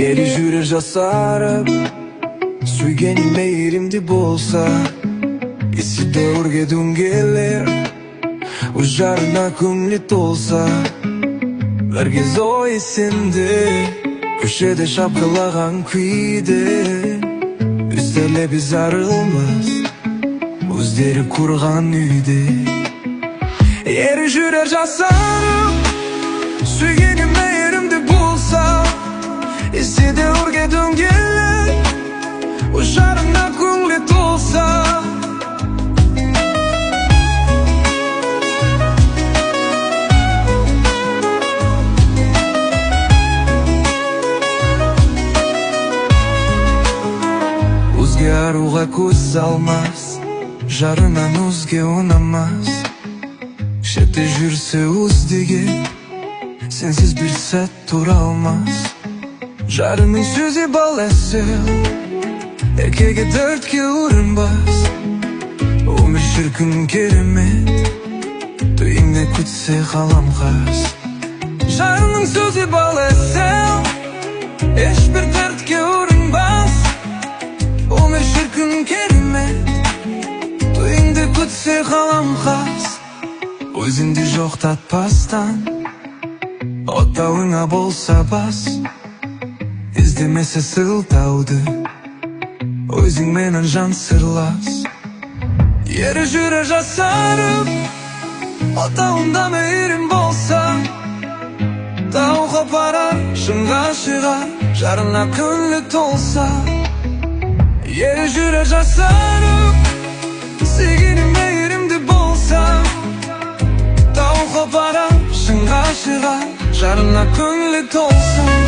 Yeri жүрер жасарып, сүйгенің мейірімді болса, есіде өргедің келер, ұжарына көңілі толса. Бір кез ой есінде, көшеде шапқылаған күйде, үстеле біз арылмыз, өздері құрған үйде. Yeri жүрер жасарып, сүйгенің мейірімді болса, есіде өргедің келер, ұжарына көңілі толса. Өзге аруға көз салмас, жарынан өзге ұнамас. Шетте жүрсе өздеген, сенсіз бір сәт тұра алмас. Жарының сөзі бал әсел, екеге дертке ұрынбас. Өмір шіркін керемет, түйіңде күтсе қалам қас. Жарының сөзі бал әсел, ешбір дертке ұрынбас. Өмір шіркін керемет, түйіңде күтсе қалам қас. Өзіңді жоқтатпастан, отауыңа болса бас. Іздемесе сылтауды, өзіңменен жан сырлас. Ері жүрер жасарып, отауында мейірім болса. Тау қопарар, шыңға шығар, жарына көңілі толса. Ері жүрер жасарып, сүйгенің мейірімді болса. Tau қопарар, шыңға шығар, жарына көңілі толса.